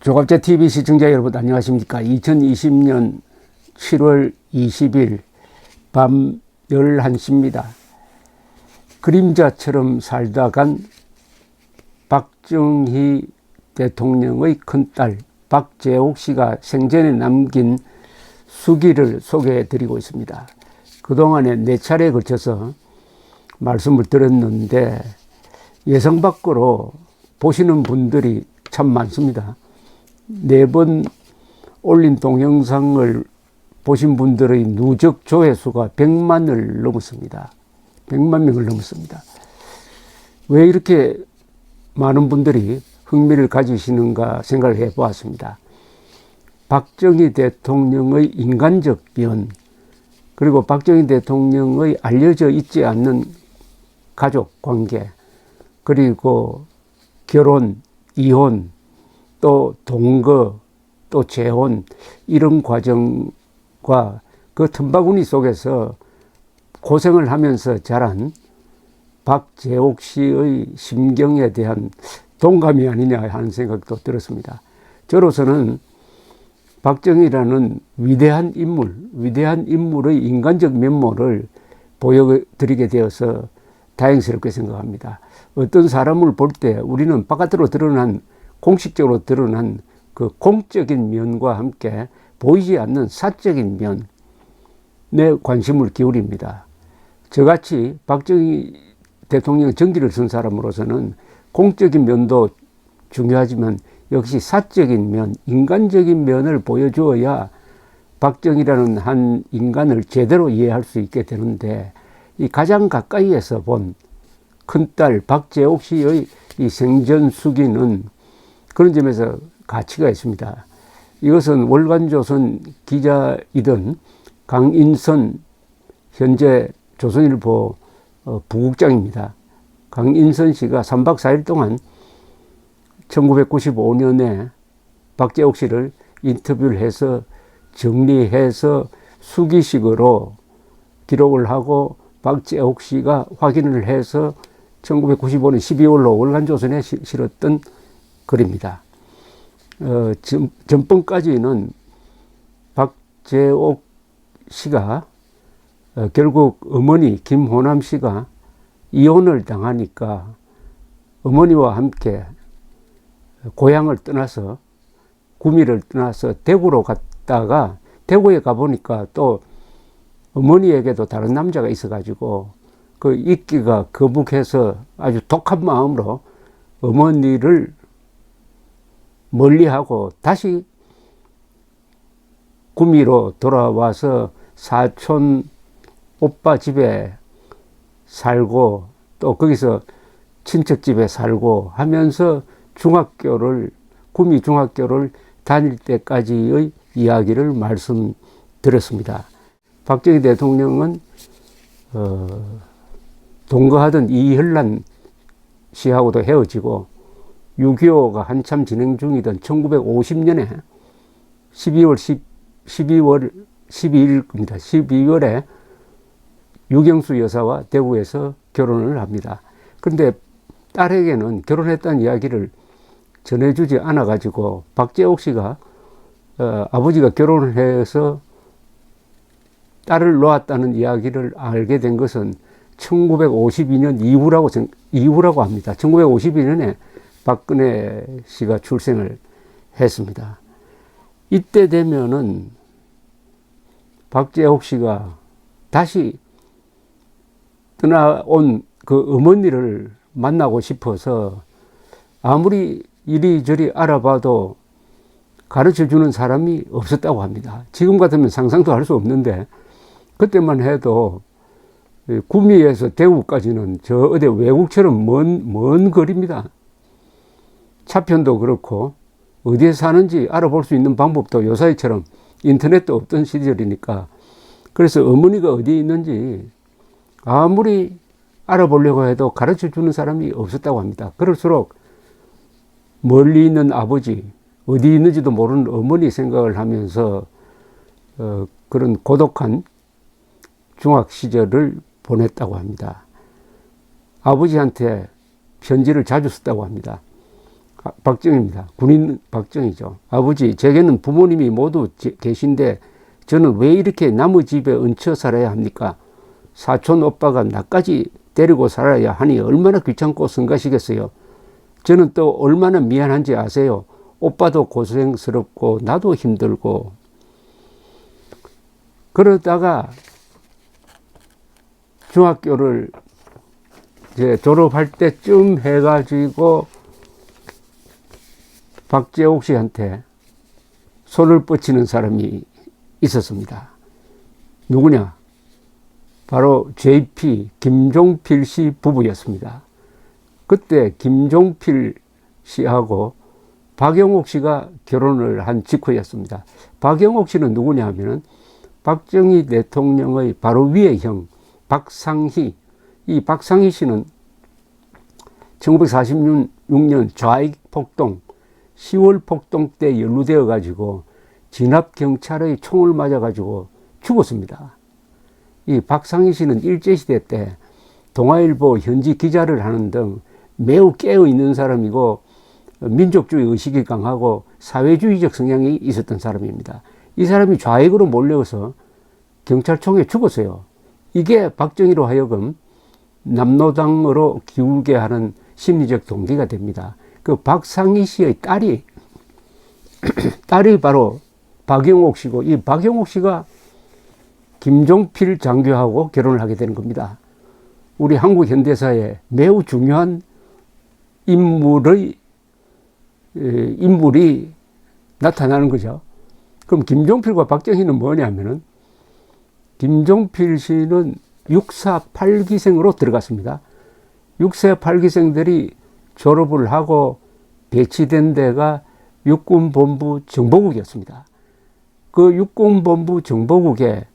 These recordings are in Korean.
조갑제 TV 시청자 여러분 안녕하십니까. 2020년 7월 20일 밤 11시입니다. 그림자처럼 살다 간 박정희 대통령의 큰딸 박재옥 씨가 생전에 남긴 수기를 소개해 드리고 있습니다. 그동안에 4차례에 걸쳐서 말씀을 드렸는데 예상 밖으로 보시는 분들이 참 많습니다. 4번 올린 동영상을 보신 분들의 누적 조회수가 100만을 넘었습니다. 100만 명을 넘었습니다. 왜 이렇게 많은 분들이 흥미를 가지시는가 생각을 해 보았습니다. 박정희 대통령의 인간적 면, 그리고 박정희 대통령의 알려져 있지 않는 가족 관계, 그리고 결혼, 이혼, 또 동거, 또 재혼, 이런 과정과 그 틈바구니 속에서 고생을 하면서 자란 박재옥 씨의 심경에 대한 동감이 아니냐 하는 생각도 들었습니다. 저로서는 박정희라는 위대한 인물의 인간적 면모를 보여드리게 되어서 다행스럽게 생각합니다. 어떤 사람을 볼 때 우리는 바깥으로 드러난, 공식적으로 드러난 그 공적인 면과 함께 보이지 않는 사적인 면에 관심을 기울입니다. 저같이 박정희 대통령 정기를 쓴 사람으로서는 공적인 면도 중요하지만 역시 사적인 면, 인간적인 면을 보여주어야 박정희라는 한 인간을 제대로 이해할 수 있게 되는데, 이 가장 가까이에서 본 큰딸 박재옥 씨의 이 생전 수기는 그런 점에서 가치가 있습니다. 이것은 월간조선 기자이던 강인선, 현재 조선일보 부국장입니다. 강인선 씨가 3박 4일 동안 1995년에 박재옥 씨를 인터뷰를 해서 정리해서 수기식으로 기록을 하고 박재옥 씨가 확인을 해서 1995년 12월로 월간조선에 실었던 글입니다. 전번까지는 박재옥 씨가 결국 어머니 김호남 씨가 이혼을 당하니까 어머니와 함께 고향을 떠나서, 구미를 떠나서 대구로 갔다가 대구에 가보니까 또 어머니에게도 다른 남자가 있어가지고 그 있기가 거북해서 아주 독한 마음으로 어머니를 멀리하고 다시 구미로 돌아와서 사촌 오빠 집에 살고 또 거기서 친척 집에 살고 하면서 구미 중학교를 다닐 때까지의 이야기를 말씀드렸습니다. 박정희 대통령은 동거하던 이현란 씨하고도 헤어지고 6.25가 한참 진행 중이던 1950년에 12월 12일입니다. 12월에 유경수 여사와 대구에서 결혼을 합니다. 그런데 딸에게는 결혼했다는 이야기를 전해주지 않아 가지고 박재옥 씨가 아버지가 결혼을 해서 딸을 놓았다는 이야기를 알게 된 것은 1952년 이후라고 합니다. 1952년에 박근혜 씨가 출생을 했습니다. 이때 되면은 박재옥 씨가 다시 떠나온 그 어머니를 만나고 싶어서 아무리 이리저리 알아봐도 가르쳐 주는 사람이 없었다고 합니다. 지금 같으면 상상도 할 수 없는데 그때만 해도 구미에서 대구까지는 저 어디 외국처럼 먼 거리입니다. 차편도 그렇고 어디에 사는지 알아볼 수 있는 방법도 요사이처럼 인터넷도 없던 시절이니까, 그래서 어머니가 어디에 있는지 아무리 알아보려고 해도 가르쳐 주는 사람이 없었다고 합니다. 그럴수록 멀리 있는 아버지, 어디 있는지도 모르는 어머니 생각을 하면서 그런 고독한 중학 시절을 보냈다고 합니다. 아버지한테 편지를 자주 썼다고 합니다. 박정희입니다. 군인 박정희죠. 아버지, 제게는 부모님이 모두 계신데 저는 왜 이렇게 남의 집에 얹혀 살아야 합니까? 사촌 오빠가 나까지 데리고 살아야 하니 얼마나 귀찮고 성가시겠어요. 저는 또 얼마나 미안한지 아세요. 오빠도 고생스럽고 나도 힘들고. 그러다가 중학교를 이제 졸업할 때쯤 해가지고 박재옥 씨한테 손을 뻗치는 사람이 있었습니다. 누구냐? 바로 JP 김종필 씨 부부였습니다. 그때 김종필 씨하고 박영옥 씨가 결혼을 한 직후였습니다. 박영옥 씨는 누구냐 하면은 박정희 대통령의 바로 위의 형 박상희. 이 박상희 씨는 1946년 좌익 폭동 10월 폭동 때 연루되어 가지고 진압 경찰의 총을 맞아 가지고 죽었습니다. 이 박상희 씨는 일제시대 때 동아일보 현지 기자를 하는 등 매우 깨어 있는 사람이고 민족주의 의식이 강하고 사회주의적 성향이 있었던 사람입니다. 이 사람이 좌익으로 몰려서 경찰총에 죽었어요. 이게 박정희로 하여금 남로당으로 기울게 하는 심리적 동기가 됩니다. 그 박상희 씨의 딸이 바로 박영옥 씨고, 이 박영옥 씨가 김종필 장교하고 결혼을 하게 되는 겁니다. 우리 한국 현대사에 매우 중요한 인물이 나타나는 거죠. 그럼 김종필과 박정희는 뭐냐면은, 김종필 씨는 6사 8기생으로 들어갔습니다. 6사 8기생들이 졸업을 하고 배치된 데가 육군본부 정보국이었습니다. 그 육군본부 정보국에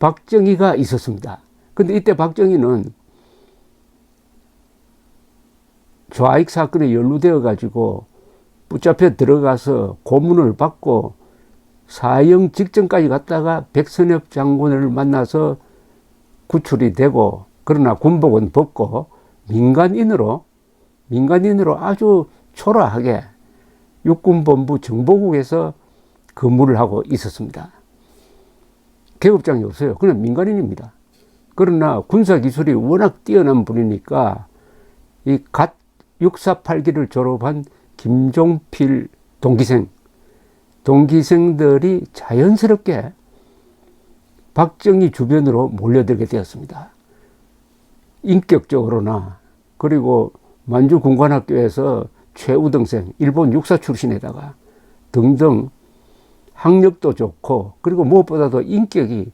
박정희가 있었습니다. 근데 이때 박정희는 좌익 사건에 연루되어 가지고 붙잡혀 들어가서 고문을 받고 사형 직전까지 갔다가 백선엽 장군을 만나서 구출이 되고, 그러나 군복은 벗고 민간인으로 아주 초라하게 육군본부 정보국에서 근무를 하고 있었습니다. 계급장이 없어요. 그냥 민간인입니다. 그러나 군사기술이 워낙 뛰어난 분이니까 이 갓 648기를 졸업한 김종필 동기생들이 자연스럽게 박정희 주변으로 몰려들게 되었습니다. 인격적으로나, 그리고 만주군관학교에서 최우등생, 일본 육사 출신에다가 등등 학력도 좋고, 그리고 무엇보다도 인격이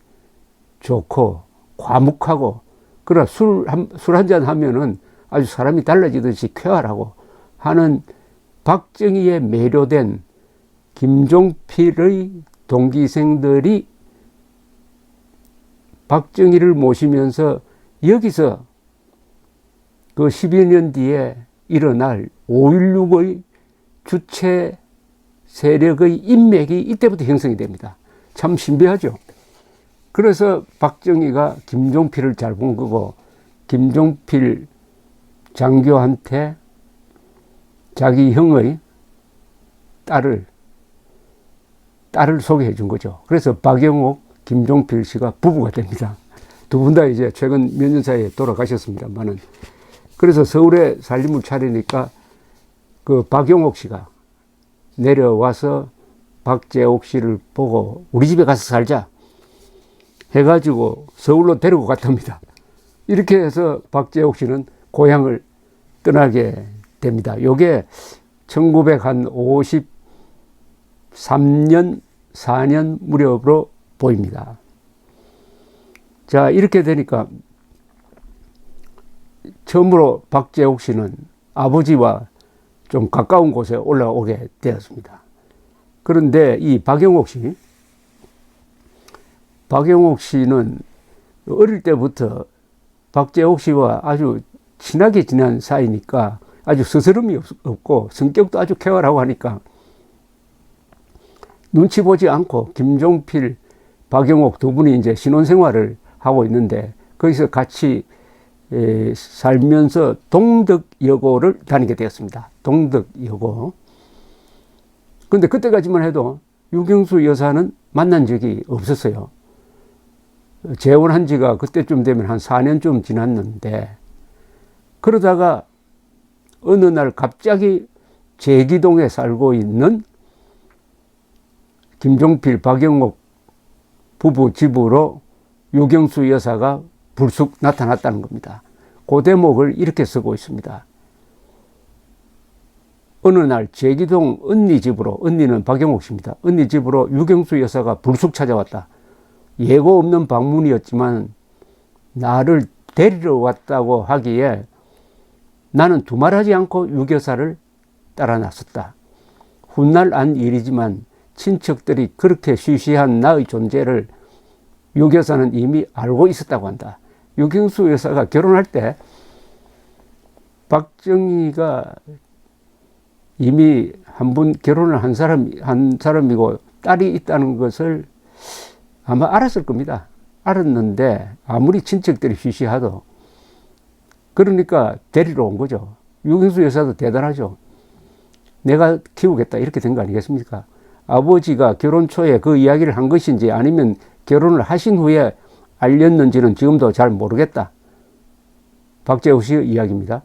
좋고 과묵하고, 그러나 술 한 잔 하면은 아주 사람이 달라지듯이 쾌활하고 하는 박정희에 매료된 김종필의 동기생들이 박정희를 모시면서 여기서 그 10여 년 뒤에 일어날 5.16의 주체 세력의 인맥이 이때부터 형성이 됩니다. 참 신비하죠. 그래서 박정희가 김종필을 잘 본 거고, 김종필 장교한테 자기 형의 딸을 소개해 준 거죠. 그래서 박영옥, 김종필 씨가 부부가 됩니다. 두 분 다 이제 최근 몇 년 사이에 돌아가셨습니다만은. 그래서 서울에 살림을 차리니까 그 박영옥 씨가 내려와서 박재옥 씨를 보고 우리 집에 가서 살자 해가지고 서울로 데리고 갔답니다. 이렇게 해서 박재옥 씨는 고향을 떠나게 됩니다. 요게 1953년, 4년 무렵으로 보입니다. 자, 이렇게 되니까 처음으로 박재옥 씨는 아버지와 좀 가까운 곳에 올라오게 되었습니다. 그런데 이 박영옥 씨는 어릴 때부터 박재옥 씨와 아주 친하게 지난 사이니까 아주 스스럼이 없고 성격도 아주 쾌활하고 하니까 눈치 보지 않고 김종필, 박영옥 두 분이 이제 신혼생활을 하고 있는데, 거기서 같이 살면서 동덕여고를 다니게 되었습니다. 동덕여고. 근데 그때까지만 해도 유경수 여사는 만난 적이 없었어요. 재혼한 지가 그때쯤 되면 한 4년쯤 지났는데, 그러다가 어느 날 갑자기 제기동에 살고 있는 김종필, 박영옥 부부 집으로 유경수 여사가 불쑥 나타났다는 겁니다. 그 대목을 이렇게 쓰고 있습니다. 어느 날 제기동 언니 집으로, 언니는 박영옥 씨입니다. 언니 집으로 유경수 여사가 불쑥 찾아왔다. 예고 없는 방문이었지만 나를 데리러 왔다고 하기에 나는 두말하지 않고 유 여사를 따라 나섰다. 훗날 안 일이지만 친척들이 그렇게 쉬쉬한 나의 존재를 유 여사는 이미 알고 있었다고 한다. 유경수 여사가 결혼할 때 박정희가 이미 한 분 결혼을 한 사람이고 딸이 있다는 것을 아마 알았을 겁니다. 알았는데 아무리 친척들이 쉬쉬하도, 그러니까 데리러 온 거죠. 유경수 여사도 대단하죠. 내가 키우겠다 이렇게 된 거 아니겠습니까? 아버지가 결혼 초에 그 이야기를 한 것인지 아니면 결혼을 하신 후에 알렸는지는 지금도 잘 모르겠다. 박재호 씨의 이야기입니다.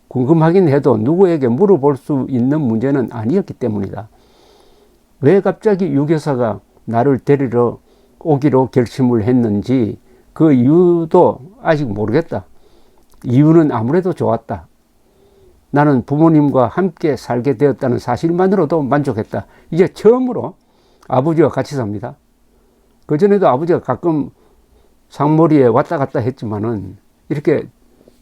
궁금하긴 해도 누구에게 물어볼 수 있는 문제는 아니었기 때문이다. 왜 갑자기 유 여사가 나를 데리러 오기로 결심을 했는지 그 이유도 아직 모르겠다. 이유는 아무래도 좋았다. 나는 부모님과 함께 살게 되었다는 사실만으로도 만족했다. 이제 처음으로 아버지와 같이 삽니다. 그전에도 아버지가 가끔 상머리에 왔다 갔다 했지만은 이렇게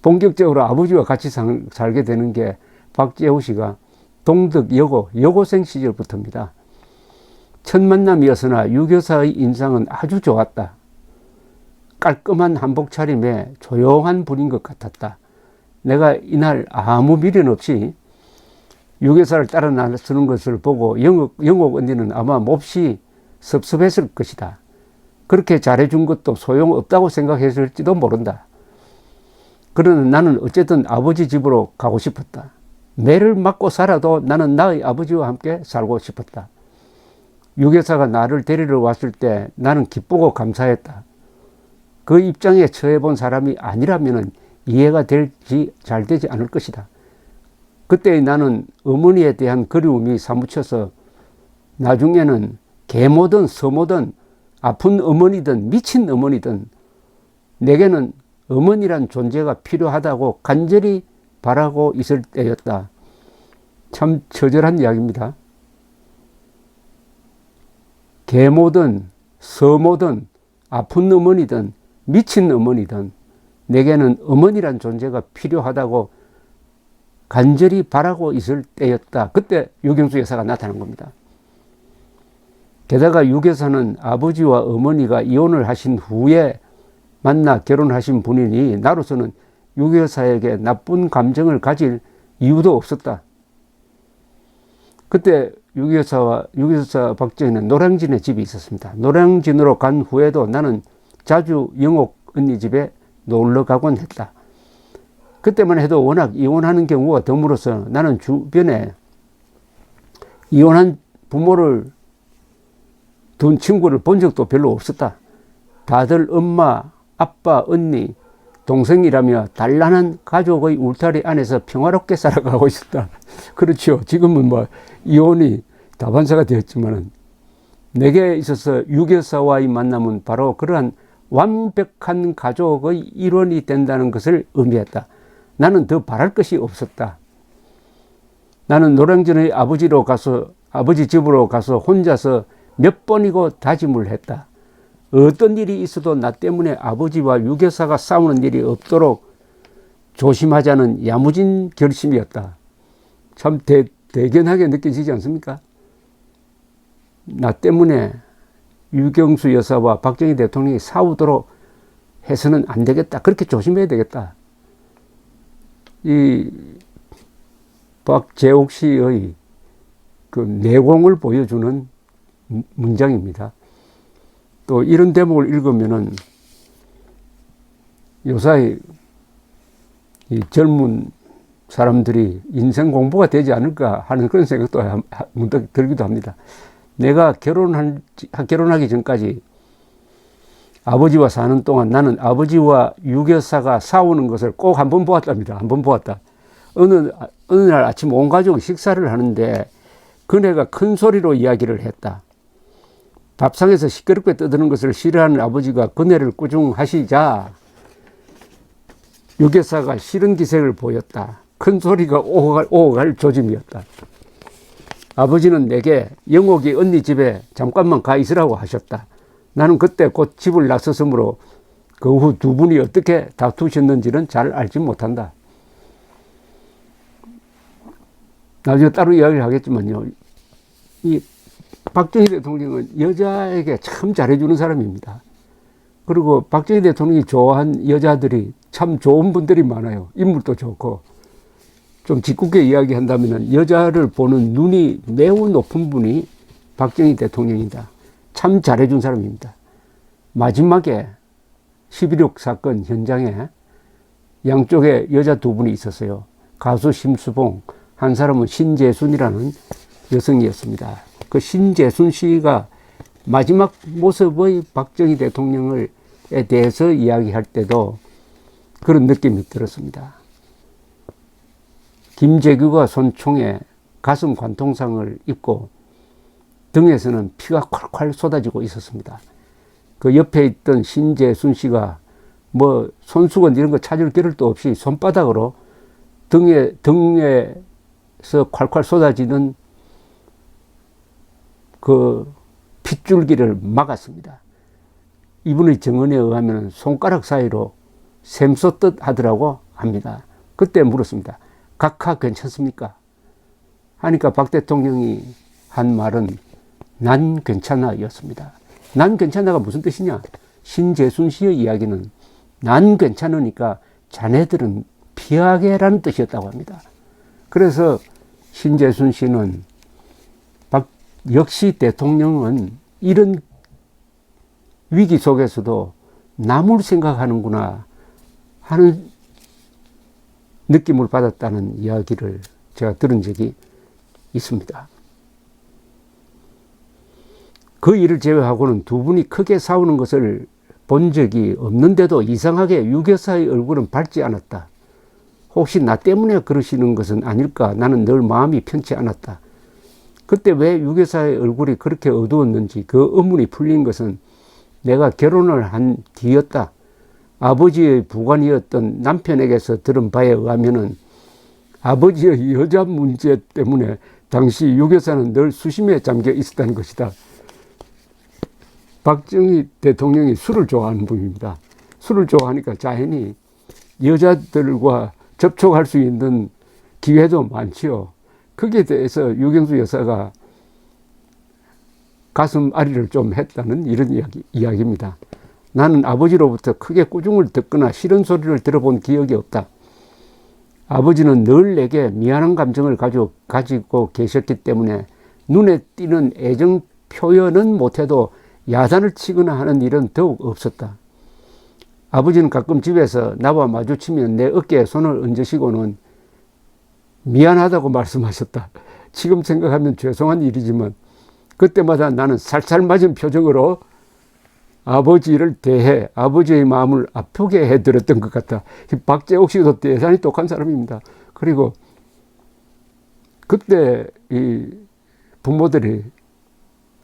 본격적으로 아버지와 같이 살게 되는 게 박재호 씨가 동덕여고 여고생 시절부터입니다. 첫 만남이었으나 유 여사의 인상은 아주 좋았다. 깔끔한 한복 차림에 조용한 분인 것 같았다. 내가 이날 아무 미련 없이 유 여사를 따라 나서는 것을 보고 영옥 언니는 아마 몹시 섭섭했을 것이다. 그렇게 잘해준 것도 소용없다고 생각했을지도 모른다. 그러나 나는 어쨌든 아버지 집으로 가고 싶었다. 매를 맞고 살아도 나는 나의 아버지와 함께 살고 싶었다. 유 여사가 나를 데리러 왔을 때 나는 기쁘고 감사했다. 그 입장에 처해본 사람이 아니라면 이해가 잘 되지 않을 것이다. 그때 나는 어머니에 대한 그리움이 사무쳐서 나중에는 계모든 서모든 아픈 어머니든 미친 어머니든 내게는 어머니란 존재가 필요하다고 간절히 바라고 있을 때였다. 참 처절한 이야기입니다. 계모든 서모든 아픈 어머니든 미친 어머니든 내게는 어머니란 존재가 필요하다고 간절히 바라고 있을 때였다. 그때 유경수 여사가 나타난 겁니다. 게다가 유 여사는 아버지와 어머니가 이혼을 하신 후에 만나 결혼하신 분이니 나로서는 유 여사에게 나쁜 감정을 가질 이유도 없었다. 그때 유 여사 박정희는 노량진에 집이 있었습니다. 노량진으로 간 후에도 나는 자주 영옥 언니 집에 놀러 가곤 했다. 그때만 해도 워낙 이혼하는 경우가 드물어서 나는 주변에 이혼한 부모를 둔 친구를 본 적도 별로 없었다. 다들 엄마, 아빠, 언니, 동생이라며 단란한 가족의 울타리 안에서 평화롭게 살아가고 있었다. 그렇죠. 지금은 뭐 이혼이 다반사가 되었지만은 내게 있어서 유 여사와의 만남은 바로 그러한 완벽한 가족의 일원이 된다는 것을 의미했다. 나는 더 바랄 것이 없었다. 나는 노량진의 아버지 집으로 가서 혼자서 몇 번이고 다짐을 했다. 어떤 일이 있어도 나 때문에 아버지와 유 여사가 싸우는 일이 없도록 조심하자는 야무진 결심이었다. 참 대견하게 느껴지지 않습니까? 나 때문에 유경수 여사와 박정희 대통령이 싸우도록 해서는 안 되겠다. 그렇게 조심해야 되겠다. 이 박재옥 씨의 그 내공을 보여주는 문장입니다. 또 이런 대목을 읽으면은 요사이 이 젊은 사람들이 인생 공부가 되지 않을까 하는 그런 생각도 문득 들기도 합니다. 내가 결혼하기 전까지 아버지와 사는 동안 나는 아버지와 유교사가 싸우는 것을 꼭 한 번 보았답니다. 한 번 보았다. 어느 날 아침 온 가족이 식사를 하는데 그네가 큰 소리로 이야기를 했다. 밥상에서 시끄럽게 떠드는 것을 싫어하는 아버지가 그네를 꾸중하시자 유교사가 싫은 기색을 보였다. 큰 소리가 오갈 조짐이었다. 아버지는 내게 영옥이 언니 집에 잠깐만 가 있으라고 하셨다. 나는 그때 곧 집을 나섰으므로 그 후 두 분이 어떻게 다투셨는지는 잘 알지 못한다. 나중에 따로 이야기를 하겠지만요. 이 박정희 대통령은 여자에게 참 잘해주는 사람입니다. 그리고 박정희 대통령이 좋아한 여자들이 참 좋은 분들이 많아요. 인물도 좋고. 좀 짓궂게 이야기한다면 여자를 보는 눈이 매우 높은 분이 박정희 대통령이다. 참 잘해준 사람입니다. 마지막에 11.6 사건 현장에 양쪽에 여자 두 분이 있었어요. 가수 심수봉, 한 사람은 신재순이라는 여성이었습니다. 그 신재순 씨가 마지막 모습의 박정희 대통령에 대해서 이야기할 때도 그런 느낌이 들었습니다. 김재규가 손총에 가슴 관통상을 입고 등에서는 피가 콸콸 쏟아지고 있었습니다. 그 옆에 있던 신재순 씨가 뭐 손수건 이런 거 찾을 겨를도 없이 손바닥으로 등에서 콸콸 쏟아지는 그 핏줄기를 막았습니다. 이분의 증언에 의하면 손가락 사이로 샘솟듯 하더라고 합니다. 그때 물었습니다. 각하 괜찮습니까? 하니까 박 대통령이 한 말은 난 괜찮아 였습니다. 난 괜찮아가 무슨 뜻이냐? 신재순 씨의 이야기는 난 괜찮으니까 자네들은 피하게라는 뜻이었다고 합니다. 그래서 신재순 씨는 역시 대통령은 이런 위기 속에서도 남을 생각하는구나 하는 느낌을 받았다는 이야기를 제가 들은 적이 있습니다. 그 일을 제외하고는 두 분이 크게 싸우는 것을 본 적이 없는데도 이상하게 유교사의 얼굴은 밝지 않았다. 혹시 나 때문에 그러시는 것은 아닐까? 나는 늘 마음이 편치 않았다. 그때 왜 유교사의 얼굴이 그렇게 어두웠는지 그 의문이 풀린 것은 내가 결혼을 한 뒤였다. 아버지의 부관이었던 남편에게서 들은 바에 의하면은 아버지의 여자 문제 때문에 당시 유교사는 늘 수심에 잠겨 있었다는 것이다. 박정희 대통령이 술을 좋아하는 분입니다. 술을 좋아하니까 자연히 여자들과 접촉할 수 있는 기회도 많지요. 거기에 대해서 유경수 여사가 가슴 아리를 좀 했다는 이런 이야기입니다. 나는 아버지로부터 크게 꾸중을 듣거나 싫은 소리를 들어본 기억이 없다. 아버지는 늘 내게 미안한 감정을 가지고 계셨기 때문에 눈에 띄는 애정 표현은 못해도 야단을 치거나 하는 일은 더욱 없었다. 아버지는 가끔 집에서 나와 마주치면 내 어깨에 손을 얹으시고는 미안하다고 말씀하셨다. 지금 생각하면 죄송한 일이지만 그때마다 나는 살살 맞은 표정으로 아버지를 대해 아버지의 마음을 아프게 해드렸던 것 같다. 박재옥 씨도 대단히 똑똑한 사람입니다. 그리고 그때 이 부모들이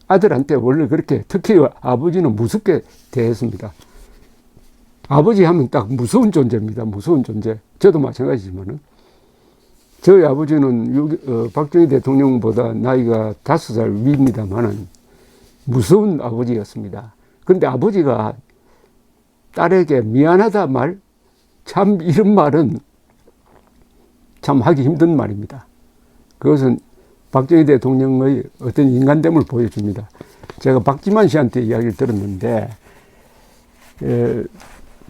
아들한테 원래 그렇게 특히 아버지는 무섭게 대했습니다. 아버지 하면 딱 무서운 존재입니다. 무서운 존재. 저도 마찬가지지만은. 저희 아버지는 박정희 대통령보다 나이가 5살 위입니다만은 무서운 아버지였습니다. 그런데 아버지가 딸에게 미안하다 말, 참 이런 말은 참 하기 힘든 말입니다. 그것은 박정희 대통령의 어떤 인간됨을 보여줍니다. 제가 박지만 씨한테 이야기를 들었는데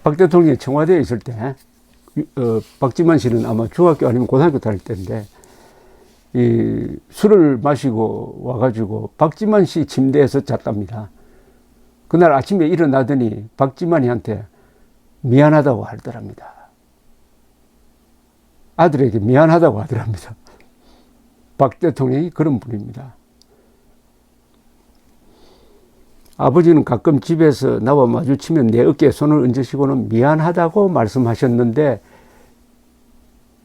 박 대통령이 청와대에 있을 때 박지만 씨는 아마 중학교 아니면 고등학교 다닐 때인데 이 술을 마시고 와가지고 박지만 씨 침대에서 잤답니다. 그날 아침에 일어나더니 박지만이한테 미안하다고 하더랍니다. 아들에게 미안하다고 하더랍니다. 박 대통령이 그런 분입니다. 아버지는 가끔 집에서 나와 마주치면 내 어깨에 손을 얹으시고는 미안하다고 말씀하셨는데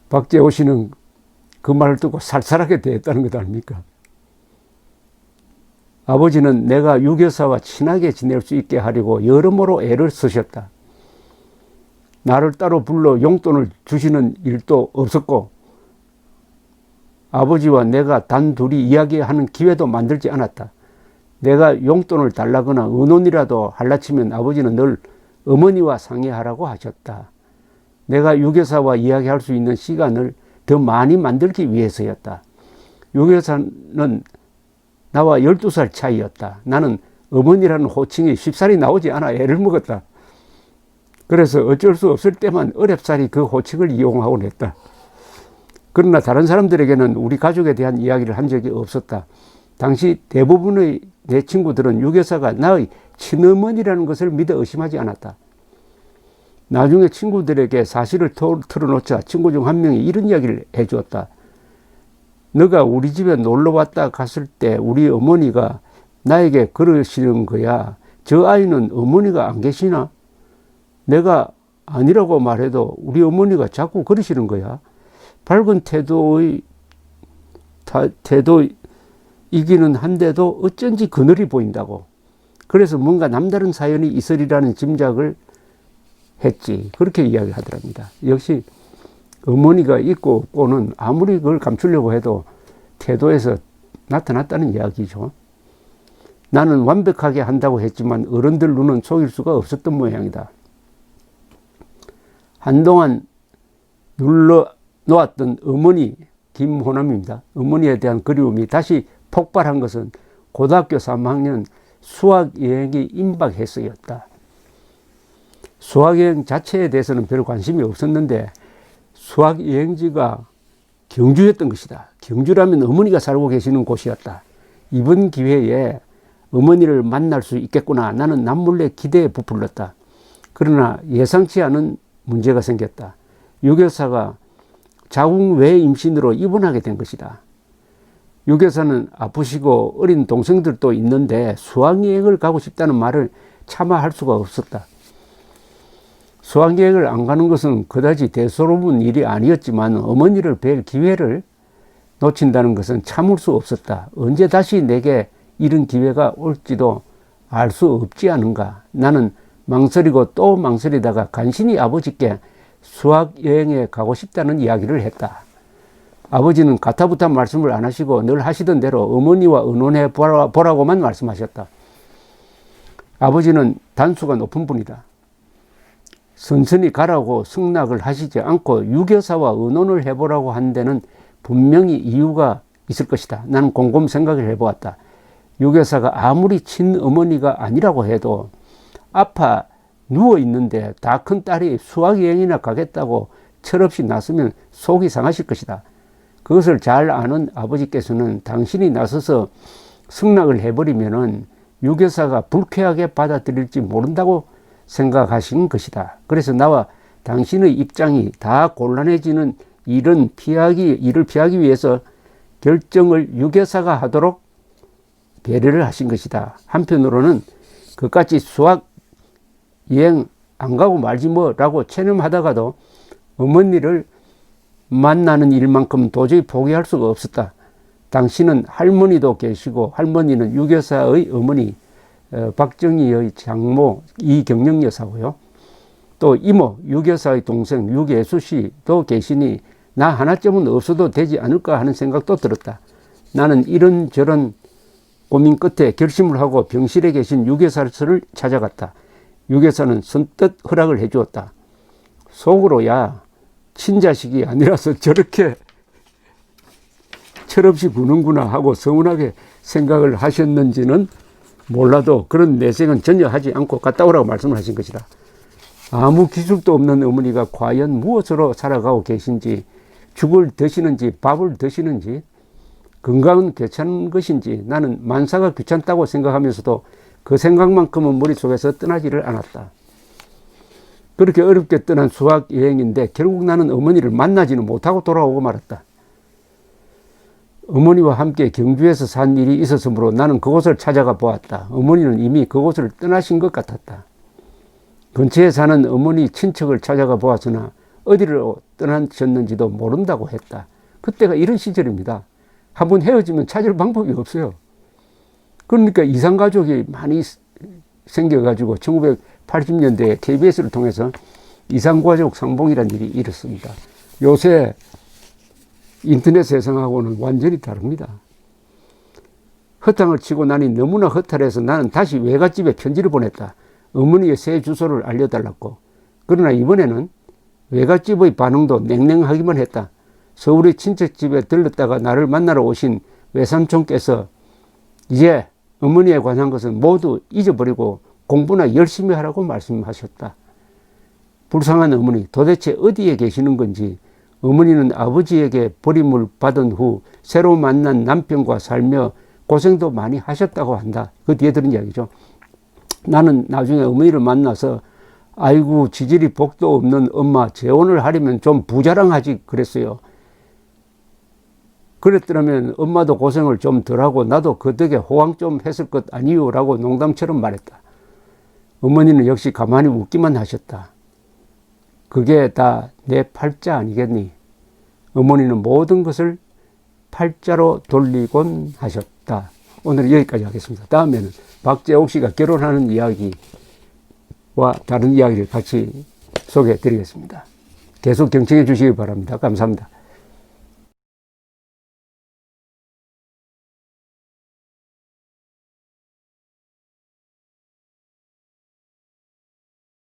박재호 씨는 그 말을 듣고 살살하게 대했다는 것 아닙니까? 아버지는 내가 유교사와 친하게 지낼 수 있게 하려고 여러모로 애를 쓰셨다. 나를 따로 불러 용돈을 주시는 일도 없었고 아버지와 내가 단둘이 이야기하는 기회도 만들지 않았다. 내가 용돈을 달라거나 의논이라도 할라치면 아버지는 늘 어머니와 상의하라고 하셨다. 내가 유교사와 이야기할 수 있는 시간을 더 많이 만들기 위해서였다. 유교사는 나와 12살 차이였다. 나는 어머니라는 호칭이 쉽사리 나오지 않아 애를 먹었다. 그래서 어쩔 수 없을 때만 어렵사리 그 호칭을 이용하곤 했다. 그러나 다른 사람들에게는 우리 가족에 대한 이야기를 한 적이 없었다. 당시 대부분의 내 친구들은 유교사가 나의 친어머니라는 것을 믿어 의심하지 않았다. 나중에 친구들에게 사실을 털어놓자 친구 중 한 명이 이런 이야기를 해주었다. 너가 우리 집에 놀러 왔다 갔을 때 우리 어머니가 나에게 그러시는 거야. 저 아이는 어머니가 안 계시나? 내가 아니라고 말해도 우리 어머니가 자꾸 그러시는 거야. 밝은 태도이기는 한데도 어쩐지 그늘이 보인다고. 그래서 뭔가 남다른 사연이 있으리라는 짐작을 했지. 그렇게 이야기하더랍니다. 역시 어머니가 있고 없고는 아무리 그걸 감추려고 해도 태도에서 나타났다는 이야기죠. 나는 완벽하게 한다고 했지만 어른들 눈은 속일 수가 없었던 모양이다. 한동안 눌러놓았던 어머니 김호남입니다. 어머니에 대한 그리움이 다시 폭발한 것은 고등학교 3학년 수학여행이 임박해서였다. 수학여행 자체에 대해서는 별 관심이 없었는데 수학여행지가 경주였던 것이다. 경주라면 어머니가 살고 계시는 곳이었다. 이번 기회에 어머니를 만날 수 있겠구나. 나는 남몰래 기대에 부풀렸다. 그러나 예상치 않은 문제가 생겼다. 유교사가 자궁 외 임신으로 입원하게 된 것이다. 유교사는 아프시고 어린 동생들도 있는데 수학여행을 가고 싶다는 말을 차마 할 수가 없었다. 수학여행을 안 가는 것은 그다지 대수로운 일이 아니었지만 어머니를 뵐 기회를 놓친다는 것은 참을 수 없었다. 언제 다시 내게 이런 기회가 올지도 알 수 없지 않은가. 나는 망설이고 또 망설이다가 간신히 아버지께 수학여행에 가고 싶다는 이야기를 했다. 아버지는 가타부타 말씀을 안 하시고 늘 하시던 대로 어머니와 의논해 보라고만 말씀하셨다. 아버지는 단수가 높은 분이다. 선선히 가라고 승낙을 하시지 않고 유교사와 의논을 해보라고 한 데는 분명히 이유가 있을 것이다. 나는 곰곰 생각을 해보았다. 유교사가 아무리 친어머니가 아니라고 해도 아파 누워있는데 다 큰 딸이 수학여행이나 가겠다고 철없이 나서면 속이 상하실 것이다. 그것을 잘 아는 아버지께서는 당신이 나서서 승낙을 해버리면은 유교사가 불쾌하게 받아들일지 모른다고 생각하신 것이다. 그래서 나와 당신의 입장이 다 곤란해지는 일을 피하기 위해서 결정을 유교사가 하도록 배려를 하신 것이다. 한편으로는 그까지 수학 여행 안 가고 말지 뭐라고 체념하다가도 어머니를 만나는 일만큼 도저히 포기할 수가 없었다. 당신은 할머니도 계시고 할머니는 유교사의 어머니 박정희의 장모 이경영 여사고요. 또 이모 유교사의 동생 유계수 씨도 계시니 나 하나쯤은 없어도 되지 않을까 하는 생각도 들었다. 나는 이런저런 고민 끝에 결심을 하고 병실에 계신 유교사를 찾아갔다. 유교사는 선뜻 허락을 해주었다. 속으로 야 친자식이 아니라서 저렇게 철없이 구는구나 하고 서운하게 생각을 하셨는지는 몰라도 그런 내색은 전혀 하지 않고 갔다 오라고 말씀을 하신 것이다. 아무 기술도 없는 어머니가 과연 무엇으로 살아가고 계신지, 죽을 드시는지 밥을 드시는지, 건강은 괜찮은 것인지 나는 만사가 귀찮다고 생각하면서도 그 생각만큼은 머릿속에서 떠나지를 않았다. 그렇게 어렵게 떠난 수학 여행인데 결국 나는 어머니를 만나지는 못하고 돌아오고 말았다. 어머니와 함께 경주에서 산 일이 있었으므로 나는 그곳을 찾아가 보았다. 어머니는 이미 그곳을 떠나신 것 같았다. 근처에 사는 어머니 친척을 찾아가 보았으나 어디로 떠나셨는지도 모른다고 했다. 그때가 이런 시절입니다. 한번 헤어지면 찾을 방법이 없어요. 그러니까 이산가족이 많이 생겨가지고 1980년대에 KBS를 통해서 이산가족 상봉이라는 일이 일었습니다. 요새 인터넷 세상하고는 완전히 다릅니다. 허탕을 치고 나니 너무나 허탈해서 나는 다시 외갓집에 편지를 보냈다. 어머니의 새 주소를 알려달라고. 그러나 이번에는 외갓집의 반응도 냉랭하기만 했다. 서울의 친척집에 들렀다가 나를 만나러 오신 외삼촌께서 이제 어머니에 관한 것은 모두 잊어버리고 공부나 열심히 하라고 말씀하셨다. 불쌍한 어머니, 도대체 어디에 계시는 건지. 어머니는 아버지에게 버림을 받은 후 새로 만난 남편과 살며 고생도 많이 하셨다고 한다. 그 뒤에 들은 이야기죠. 나는 나중에 어머니를 만나서 아이고 지질이 복도 없는 엄마 재혼을 하려면 좀 부자랑하지 그랬어요. 그랬더라면 엄마도 고생을 좀 덜하고 나도 그 덕에 호강 좀 했을 것 아니요 라고 농담처럼 말했다. 어머니는 역시 가만히 웃기만 하셨다. 그게 다 내 팔자 아니겠니? 어머니는 모든 것을 팔자로 돌리곤 하셨다. 오늘은 여기까지 하겠습니다. 다음에는 박재옥 씨가 결혼하는 이야기와 다른 이야기를 같이 소개해 드리겠습니다. 계속 경청해 주시기 바랍니다. 감사합니다.